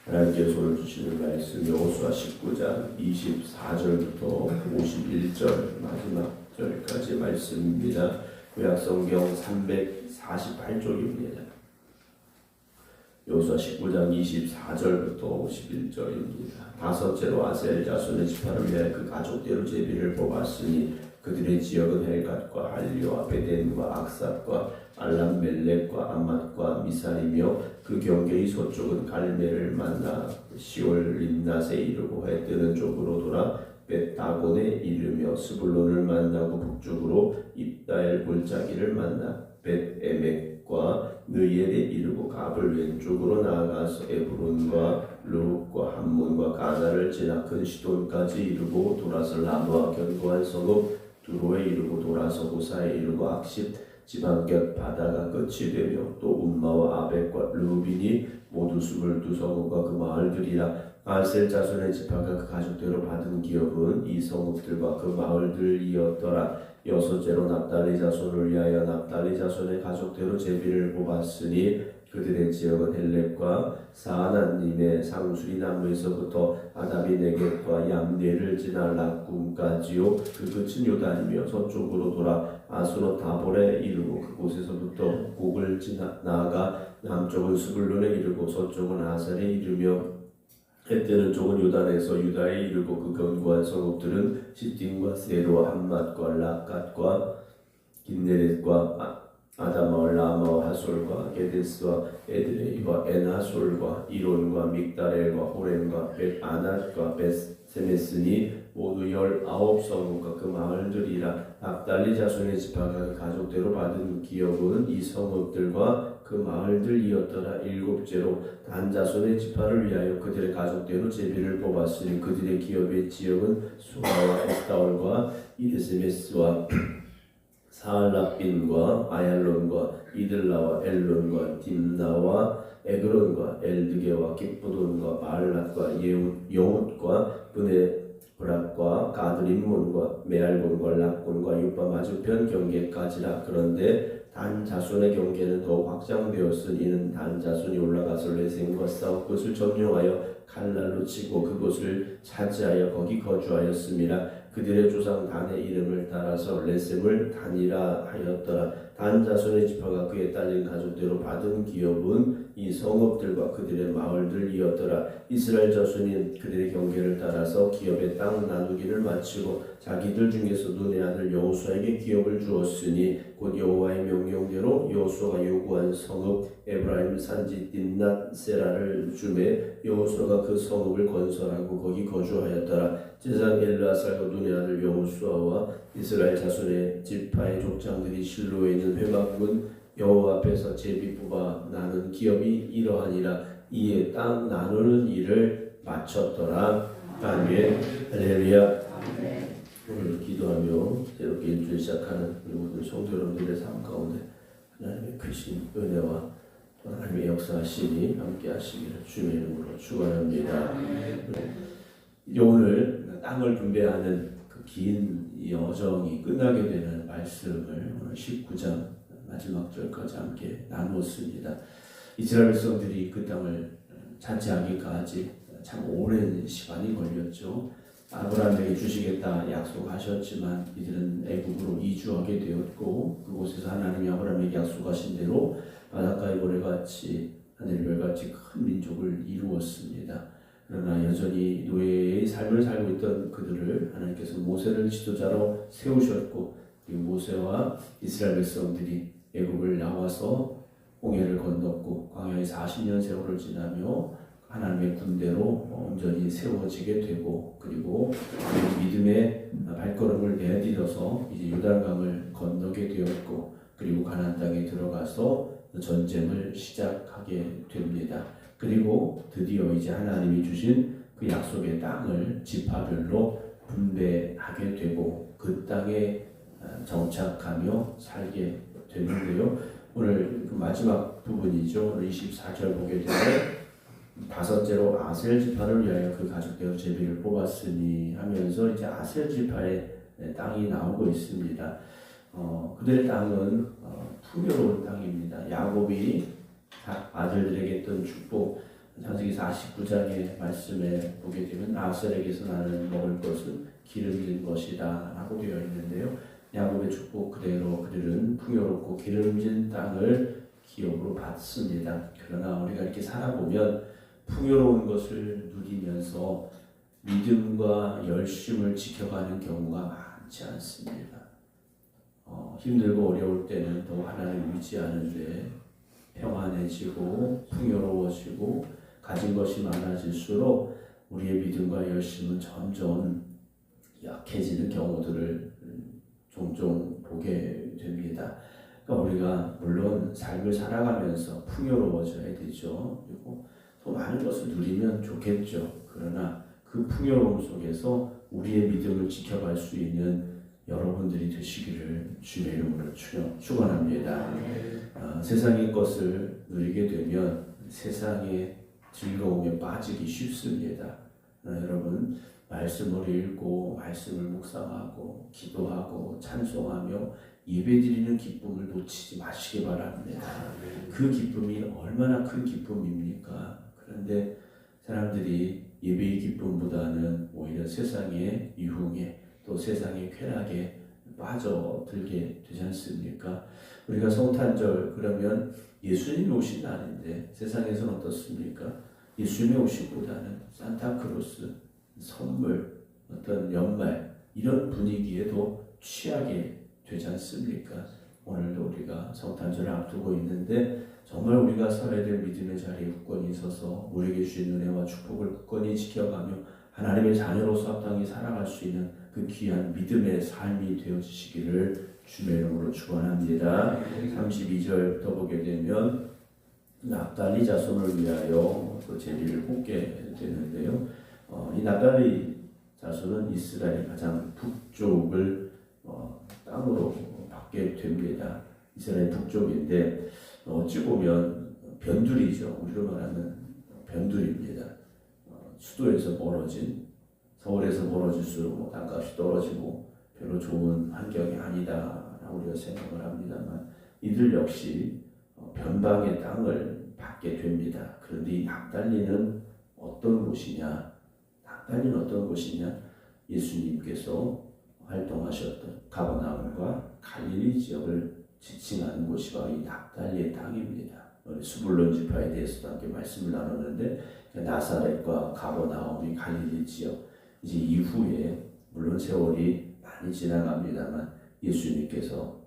하나님께 손을 주시는 말씀 여호수아 19장 24절부터 51절 마지막 절까지 말씀입니다. 구약성경 348쪽입니다. 여호수아 19장 24절부터 51절입니다. 다섯째로 아셀 자손의 지파를 위하여 그 가족대로 제비를 뽑았으니 그들의 지역은 헬갓과 할리와 베덴과 악삽과 알람멜렉과 아맛과 미살이며 그 경계의 서쪽은 갈멜을 만나 시올 림낫에 이르고 해 뜨는 쪽으로 돌아 벳다곤에 이르며 스불론을 만나고 북쪽으로 입다엘 골짜기를 만나 벳에멕과 느엘에 이르고 갑을 왼쪽으로 나아가서 에브론과 르욱과 함몬과 가나를 지나 큰 시돈까지 이르고 돌아서 라마와 견고한 성읍 두로에 이르고 돌아서 호사에 이르고 악십 지방곁 바다가 끝이 되며 또 움마와 아벡과 르우빈이 모두 22성읍과 그 마을들이라. 아셀 자손의 지파가 그 가족대로 받은 기업은 이 성읍들과 그 마을들이었더라. 여섯째로 납달리 자손을 위하여 납달리 자손의 가족대로 제비를 뽑았으니 그들의 지역은 헬렙과 사하나님의 상수리 나무에서부터 아다비 네겝과 얌네를 지나 락꿈까지요. 그 끝은 요단이며 서쪽으로 돌아 아스노 다볼에 이르고 그곳에서부터 곡을 지나 나아가 남쪽은 스불론에 이르고 서쪽은 아셀에 이르며 해 뜨는 쪽은 요단에서 유다에 이르고 그 견고한 성읍들은 시팀과 세로와 함맛과 라갓과 긴네렛과 아다마와 라마와 하솔과 게데스와 에드레이와 엔하솔과 이론과 믹다렐과 호렘과 벳아낫과 벳세메스니 모두 19성읍과 그 마을들이라. 납달리 자손의 지파가 그 가족대로 받은 기업은 이 성읍들과 그 마을들이었더라. 일곱째로 단 자손의 지파를 위하여 그들의 가족대로 제비를 뽑았으니 그들의 기업의 지역은 수아와 에스타올과 이르세메스와 사알라빈과 아얄론과 이들라와 엘론과 딥나와 에그론과 엘드게와 깃부돈과 바알랏과 여훗과 브네브락과 가드림몬과 메알곤과 락곤과 유바 맞은편 경계까지라. 그런데 단 자손의 경계는 더욱 확장되었으니 이는 단 자손이 올라가서 레셈과 싸워 그것을 점령하여 칼날로 치고 그곳을 차지하여 거기 거주하였습니다. 그들의 조상 단의 이름을 따라서 레셈을 단이라 하였더라. 단 자손의 지파가 그에 딸린 가족대로 받은 기업은 이 성읍들과 그들의 마을들이었더라. 이스라엘 자손이 그들의 경계를 따라서 기업의 땅 나누기를 마치고 자기들 중에서 눈의 아들 여호수아에게 기업을 주었으니 곧 여호와의 명령대로 여호수아가 요구한 성읍 에브라임 산지 딥낫 세라를 주매 여호수아가 그 성읍을 건설하고 거기 거주하였더라. 제사장 엘르아살과 눈의 아들 여호수아와 이스라엘 자손의 지파의 족장들이 실로에 있는 회막문 여호와 앞에서 제비 뽑아 나눈 기업이 이러하니라. 이에 땅 나누는 일을 마쳤더라. 아멘. 할렐루야. 오늘 기도하며 새롭게 일주일 시작하는 우리 모든 성도 여러분들의 삶 가운데 하나님의 크신 은혜와 하나님의 역사하심이 함께 하시기를 주님의 이름으로 축원합니다. 오늘 땅을 분배하는 그 긴 여정이 끝나게 되는 말씀을 오늘 19장 마지막 절까지 함께 나누었습니다. 이스라엘 백성들이 그 땅을 차지하기까지 참 오랜 시간이 걸렸죠. 아브라함에게 주시겠다 약속하셨지만 이들은 애굽으로 이주하게 되었고 그곳에서 하나님이 아브라함에게 약속하신 대로 바닷가의 모래같이 하늘별같이 큰 민족을 이루었습니다. 그러나 여전히 노예의 삶을 살고 있던 그들을 하나님께서 모세를 지도자로 세우셨고 그리고 모세와 이스라엘 백성들이 애굽을 나와서 홍해를 건넜고 광야의 40년 세월을 지나며 하나님의 군대로 온전히 세워지게 되고 그리고 믿음의 발걸음을 내디뎌서 이제 요단강을 건너게 되었고 그리고 가나안 땅에 들어가서 전쟁을 시작하게 됩니다. 그리고 드디어 이제 하나님이 주신 그 약속의 땅을 지파별로 분배하게 되고 그 땅에 정착하며 살게 되는데요. 오늘 그 마지막 부분이죠. 오늘 24절 보게 되면 다섯째로 아셀 지파를 위하여 그 가족대로 제비를 뽑았으니 하면서 이제 아셀 지파의 땅이 나오고 있습니다. 그들의 땅은 풍요로운 땅입니다. 야곱이 아들들에게 했던 축복 창세기 49장의 말씀에 보게 되면 아셀에게서 나는 먹을 것은 기름진 것이다 라고 되어 있는데요. 야곱의 축복 그대로 그들은 풍요롭고 기름진 땅을 기업으로 받습니다. 그러나 우리가 이렇게 살아보면 풍요로운 것을 누리면서 믿음과 열심을 지켜가는 경우가 많지 않습니다. 힘들고 어려울 때는 더 하나님을 의지하는데 평안해지고 풍요로워지고 가진 것이 많아질수록 우리의 믿음과 열심은 점점 약해지는 경우들을 종종 보게 됩니다. 그러니까 우리가 물론 삶을 살아가면서 풍요로워져야 되죠. 그리고 더 많은 것을 누리면 좋겠죠. 그러나 그 풍요로움 속에서 우리의 믿음을 지켜갈 수 있는 여러분들이 되시기를 주의 이름으로 축원합니다. 세상의 것을 누리게 되면 세상의 즐거움에 빠지기 쉽습니다. 여러분 말씀을 읽고 말씀을 묵상하고 기도하고 찬송하며 예배드리는 기쁨을 놓치지 마시기 바랍니다. 그 기쁨이 얼마나 큰 기쁨입니까? 그런데 사람들이 예배의 기쁨보다는 오히려 세상의 유흥에 또 세상의 쾌락에 빠져들게 되지 않습니까? 우리가 성탄절 그러면 예수님이 오신 날인데 세상에서는 어떻습니까? 예수님이 오신보다는 산타크로스, 선물, 어떤 연말 이런 분위기에도 취하게 되지 않습니까? 오늘도 우리가 성탄절을 앞두고 있는데 정말 우리가 살아야 될 믿음의 자리에 굳건히 서서 우리에게 주신 은혜와 축복을 굳건히 지켜가며 하나님의 자녀로서 합당히 살아갈 수 있는 그 귀한 믿음의 삶이 되어지시기를 주의 이름으로 축원합니다. 32절부터 보게 되면 납달리 자손을 위하여 그 제비를 뽑게 되는데요. 이 납달리 자손은 이스라엘 가장 북쪽을 땅으로 받게 됩니다. 이스라엘 북쪽인데 어찌 보면 변두리죠. 우리로 말하면 변두리입니다. 수도에서 멀어진, 서울에서 멀어질수록 땅값이 떨어지고 별로 좋은 환경이 아니다라고 우리가 생각을 합니다만 이들 역시 변방의 땅을 받게 됩니다. 그런데 이 납달리는 어떤 곳이냐? 납달리는 어떤 곳이냐? 예수님께서 활동하셨던 가버나움과 갈릴리 지역을 지칭하는 곳이 바로 이 납달리의 땅입니다. 수불론 지파에 대해서도 함께 말씀을 나눴는데 나사렛과 가버나움이 갈릴리 지역 이제 이후에 물론 세월이 많이 지나갑니다만 예수님께서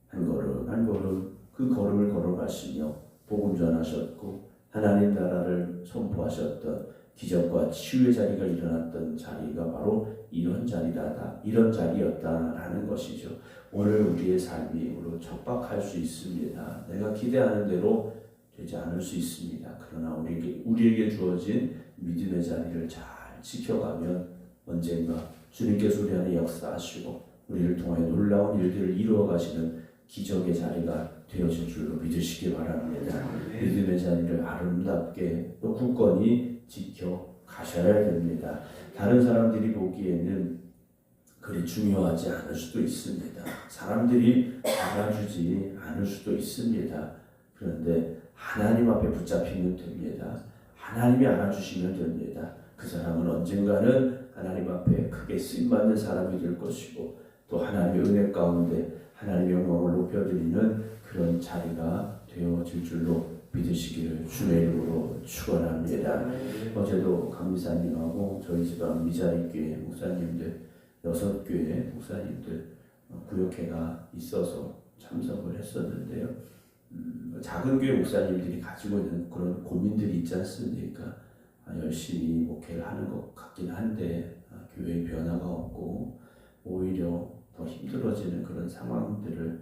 한 걸음 한 걸음 그 걸음을 걸어가시며 복음 전하셨고 하나님 나라를 선포하셨던 기적과 치유의 자리가 일어났던 자리가 바로 이런 자리였다라는 것이죠. 오늘 우리의 삶이 물론 척박할 수 있습니다. 내가 기대하는 대로 되지 않을 수 있습니다. 그러나 우리에게 주어진 믿음의 자리를 잘 지켜가면 언젠가 주님께서 우리 안에 역사하시고 우리를 통하여 놀라운 일들을 이루어 가시는 기적의 자리가 되어질 줄로 믿으시기 바랍니다. 믿음의 자리를 아름답게 또 굳건히 지켜 가셔야 됩니다. 다른 사람들이 보기에는 그리 중요하지 않을 수도 있습니다. 사람들이 알아주지 않을 수도 있습니다. 그런데 하나님 앞에 붙잡히면 됩니다. 하나님이 알아주시면 됩니다. 그 사람은 언젠가는 하나님 앞에 크게 쓰임받는 사람이 될 것이고 또 하나님의 은혜 가운데 하나님의 영광을 높여드리는 그런 자리가 되어질 줄로 믿으시기를 주의 이름으로 축원합니다. 어제도 강미사님하고 저희 집안 미자리교회 목사님들 6교회 목사님들 구역회가 있어서 참석을 했었는데요. 작은 교회 목사님들이 가지고 있는 그런 고민들이 있지 않습니까? 열심히 목회를 하는 것 같긴 한데 교회의 변화가 없고 오히려 더 힘들어지는 그런 상황들을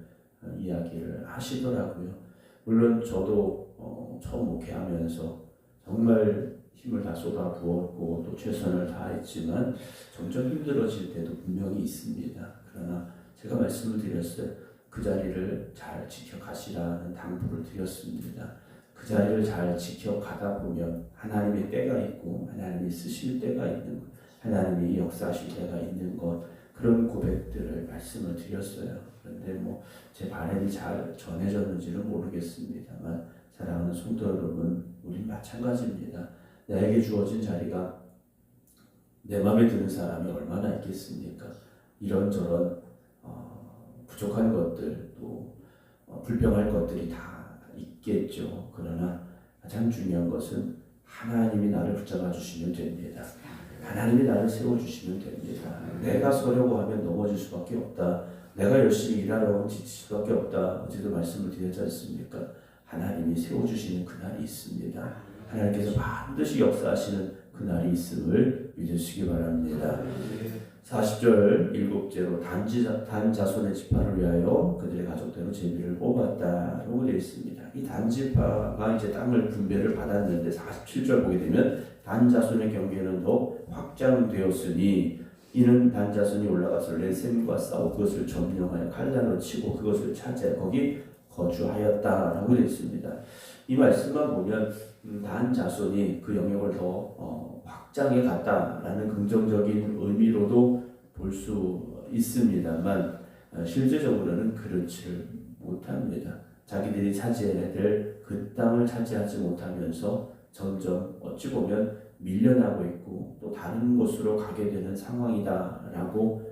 이야기를 하시더라고요. 물론 저도 처음 목회하면서 정말 힘을 다 쏟아 부었고 또 최선을 다했지만 점점 힘들어질 때도 분명히 있습니다. 그러나 제가 말씀을 드렸어요. 그 자리를 잘 지켜가시라는 당부를 드렸습니다. 그 자리를 잘 지켜가다 보면 하나님의 때가 있고 하나님이 쓰실 때가 있는 것, 하나님이 역사하실 때가 있는 것, 그런 고백들을 말씀을 드렸어요. 그런데 제 바람이 잘 전해졌는지는 모르겠습니다만 사랑하는 성도 여러분, 우린 마찬가지입니다. 나에게 주어진 자리가 내 마음에 드는 사람이 얼마나 있겠습니까? 이런저런 부족한 것들 또 불평할 것들이 다 있겠죠. 그러나 가장 중요한 것은 하나님이 나를 붙잡아 주시면 됩니다. 하나님이 나를 세워주시면 됩니다. 내가 서려고 하면 넘어질 수밖에 없다. 내가 열심히 일하려고 하면 지칠 수밖에 없다. 어제도 말씀을 드렸지 않습니까? 하나님이 세워주시는 그날이 있습니다. 하나님께서 반드시 역사하시는 그날이 있음을 믿으시기 바랍니다. 40절 7제로 단자손의 지파를 위하여 그들의 가족대로 제비를 뽑았다라고 되어 있습니다. 이 단지파가 이제 땅을 분배를 받았는데 47절 보게 되면 단자손의 경계는 더욱 확장되었으니 이는 단자손이 올라가서 레셈과 싸워 그것을 점령하여 칼날로 치고 그것을 차지하여 거기 거주하였다라고 되어 있습니다. 이 말씀만 보면 단자손이 그 영역을 더 확장해 갔다라는 긍정적인 의미로도 볼 수 있습니다만 실제적으로는 그렇지를 못합니다. 자기들이 차지해야 될 그 땅을 차지하지 못하면서 점점 어찌 보면 밀려나고 있고 또 다른 곳으로 가게 되는 상황이다라고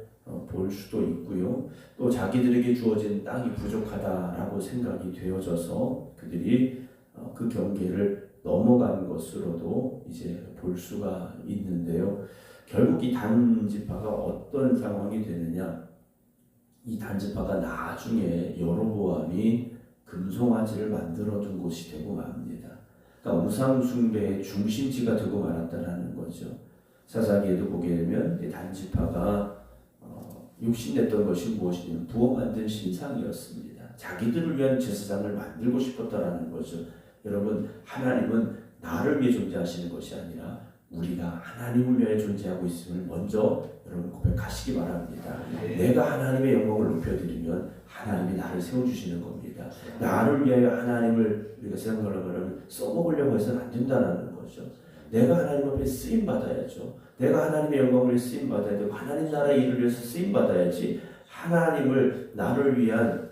볼 수도 있고요. 또 자기들에게 주어진 땅이 부족하다라고 생각이 되어져서 그들이 그 경계를 넘어간 것으로도 이제 볼 수가 있는데요. 결국 이 단지파가 어떤 상황이 되느냐? 이 단지파가 나중에 여로보암이 금송아지를 만들어둔 곳이 되고 맙니다. 그러니까 우상 숭배의 중심지가 되고 말았다라는 거죠. 사사기에도 보게 되면 이 단지파가 욕심냈던 것이 무엇이냐면 부어 만든 신상이었습니다. 자기들을 위한 제사장을 만들고 싶었다라는 거죠. 여러분, 하나님은 나를 위해 존재하시는 것이 아니라 우리가 하나님을 위해 존재하고 있음을 먼저 여러분 고백하시기 바랍니다. 내가 하나님의 영광을 높여드리면 하나님이 나를 세워주시는 겁니다. 나를 위하여 하나님을 우리가 생각하려면 써먹으려고 해서는 안 된다는 거죠. 내가 하나님 앞에 쓰임 받아야죠. 내가 하나님의 영광을 위해 쓰임 받아야 되고 하나님 나라의 일을 위해서 쓰임 받아야지 하나님을 나를 위한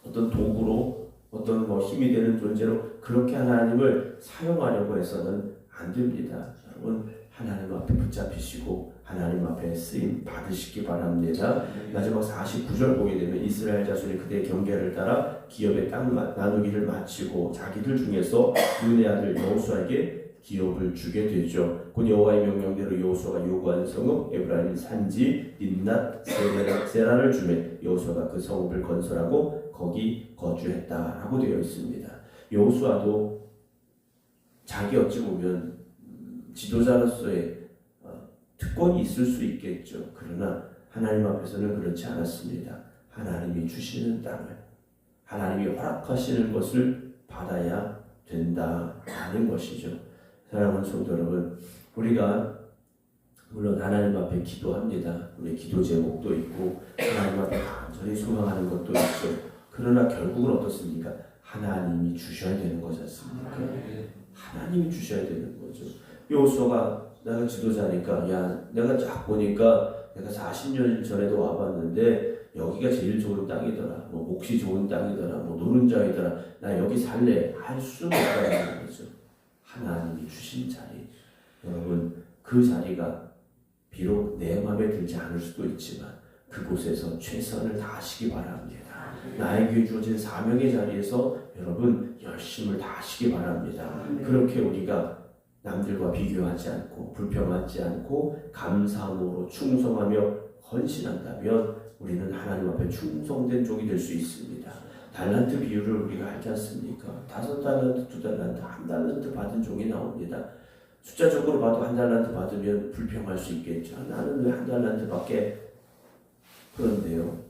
어떤 도구로 어떤 힘이 되는 존재로 그렇게 하나님을 사용하려고 해서는 안 됩니다. 여러분, 하나님 앞에 붙잡히시고 하나님 앞에 쓰임 받으시기 바랍니다. 마지막 49절 보게 되면 이스라엘 자손이 그대의 경계를 따라 기업의 땅 나누기를 마치고 자기들 중에서 눈의 아들 여호수아에게 기업을 주게 되죠. 곧 여호와의 명령대로 여호수아가 요구한 성읍 에브라임 산지 림낫 세라를 주매 여호수아가 그 성읍을 건설하고 거기 거주했다라고 되어 있습니다. 여호수아도 자기 어찌 보면 지도자로서의 특권이 있을 수 있겠죠. 그러나 하나님 앞에서는 그렇지 않았습니다. 하나님이 주시는 땅을 하나님이 허락하시는 것을 받아야 된다라는 것이죠. 사랑하는 성도 여러분, 우리가 물론 하나님 앞에 기도합니다. 우리 기도 제목도 있고 하나님 앞에 간절히 소망하는 것도 있죠. 그러나 결국은 어떻습니까? 하나님이 주셔야 되는 거지 않습니까? 하나님이 주셔야 되는 거죠. 여호수아가 내가 지도자니까 야 내가 쫙 보니까 내가 40년 전에도 와봤는데 여기가 제일 좋은 땅이더라. 뭐 몫이 좋은 땅이더라. 뭐 노른자이더라. 나 여기 살래. 할 수는 없다는 거죠. 하나님이 주신 자리. 여러분, 그 자리가 비록 내 마음에 들지 않을 수도 있지만 그곳에서 최선을 다하시기 바랍니다. 나에게 주어진 사명의 자리에서 여러분 열심을 다하시기 바랍니다. 그렇게 우리가 남들과 비교하지 않고 불평하지 않고 감사함으로 충성하며 헌신한다면 우리는 하나님 앞에 충성된 종이 될 수 있습니다. 달란트 비율을 우리가 알지 않습니까? 5달란트, 2달란트, 1달란트 받은 종이 나옵니다. 숫자적으로 봐도 1달란트 받으면 불평할 수 있겠죠. 나는 왜 1달란트밖에? 그런데요,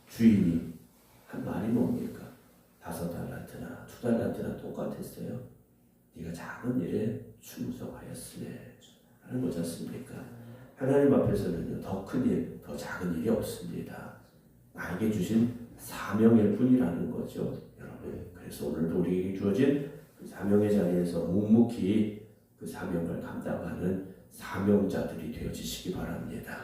주인이 한 말이 뭡니까? 5달란트나 2달란트나 똑같았어요. 네가 작은 일에 충성하였으네 하는 거지 않습니까? 하나님 앞에서는요, 더 큰 일, 더 작은 일이 없습니다. 나에게 주신 사명일 뿐이라는 거죠, 여러분. 그래서 오늘도 우리에게 주어진 그 사명의 자리에서 묵묵히 그 사명을 감당하는 사명자들이 되어지시기 바랍니다.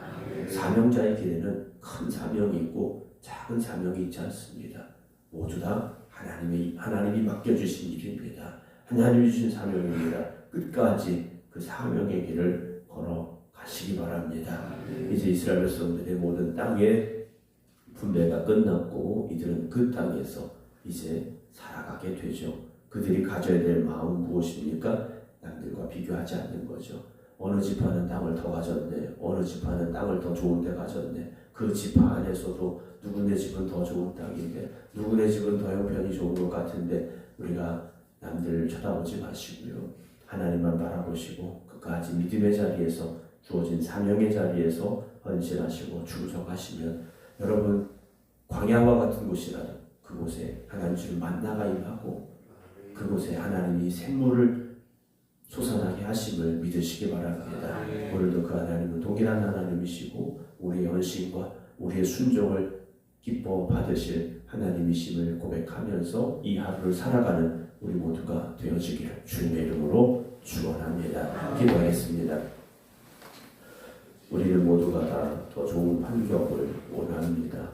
사명자의 길에는 큰 사명이 있고 작은 사명이 있지 않습니다. 모두 다 하나님이 맡겨주신 일입니다. 하나님이 주신 사명입니다. 끝까지 그 사명의 길을 걸어가시기 바랍니다. 이제 이스라엘 백성들의 모든 땅의 분배가 끝났고 이들은 그 땅에서 이제 살아가게 되죠. 그들이 가져야 될 마음은 무엇입니까? 남들과 비교하지 않는 거죠. 어느 지파는 땅을 더 가졌네. 어느 지파는 땅을 더 좋은 데 가졌네. 그 지파 안에서도 누구네 집은 더 좋은 땅인데 누구네 집은 더 형편이 좋은 것 같은데 우리가 남들 쳐다보지 마시고요. 하나님만 바라보시고 끝까지 믿음의 자리에서 주어진 사명의 자리에서 헌신하시고 충성하시면 여러분 광야와 같은 곳이라도 그곳에 하나님 주를 만나가 임하고 그곳에 하나님이 샘물을 솟아나게 하심을 믿으시기 바랍니다. 오늘도 그 하나님은 동일한 하나님이시고 우리의 헌신과 우리의 순종을 기뻐 받으실 하나님이심을 고백하면서 이 하루를 살아가는 우리 모두가 되어지기를 주님의 이름으로 축원합니다. 기도하겠습니다. 우리는 모두가 다 더 좋은 환경을 원합니다.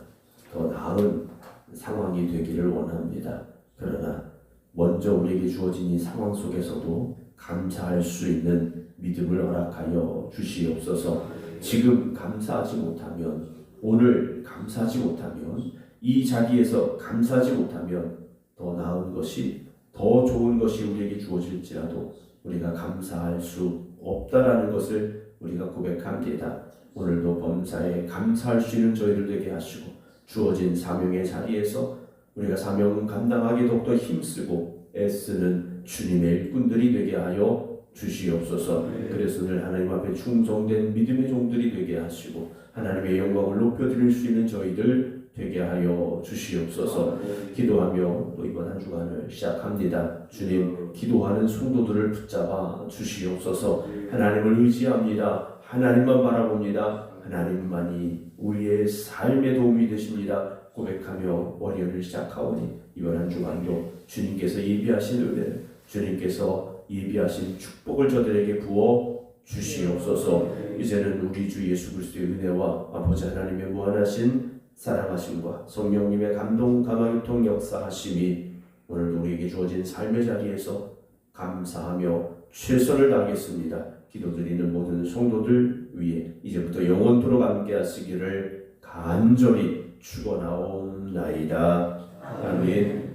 더 나은 상황이 되기를 원합니다. 그러나 먼저 우리에게 주어진 이 상황 속에서도 감사할 수 있는 믿음을 허락하여 주시옵소서. 지금 감사하지 못하면, 오늘 감사하지 못하면, 이 자리에서 감사하지 못하면 더 나은 것이, 더 좋은 것이 우리에게 주어질지라도 우리가 감사할 수 없다라는 것을 우리가 고백합니다. 오늘도 범사에 감사할 수 있는 저희들 되게 하시고 주어진 사명의 자리에서 우리가 사명을 감당하기 더욱더 힘쓰고 애쓰는 주님의 일꾼들이 되게 하여 주시옵소서. 그래서 늘 하나님 앞에 충성된 믿음의 종들이 되게 하시고 하나님의 영광을 높여드릴 수 있는 저희들 되게 하여 주시옵소서. 기도하며 또 이번 한 주간을 시작합니다. 주님, 기도하는 성도들을 붙잡아 주시옵소서. 하나님을 의지합니다. 하나님만 바라봅니다. 하나님만이 우리의 삶에 도움이 되십니다. 고백하며 월요일을 시작하오니 이번 한 주간도 주님께서 예비하신 은혜를, 주님께서 예비하신 축복을 저들에게 부어 주시옵소서. 이제는 우리 주 예수 그리스도의 은혜와 아버지 하나님의 무한하신 사랑하심과 성령님의 감동 감화교통 역사하심이 오늘 우리에게 주어진 삶의 자리에서 감사하며 최선을 다하겠습니다. 기도드리는 모든 성도들 위해 이제부터 영원토록 함께 하시기를 간절히 축원하옵나이다. 아멘.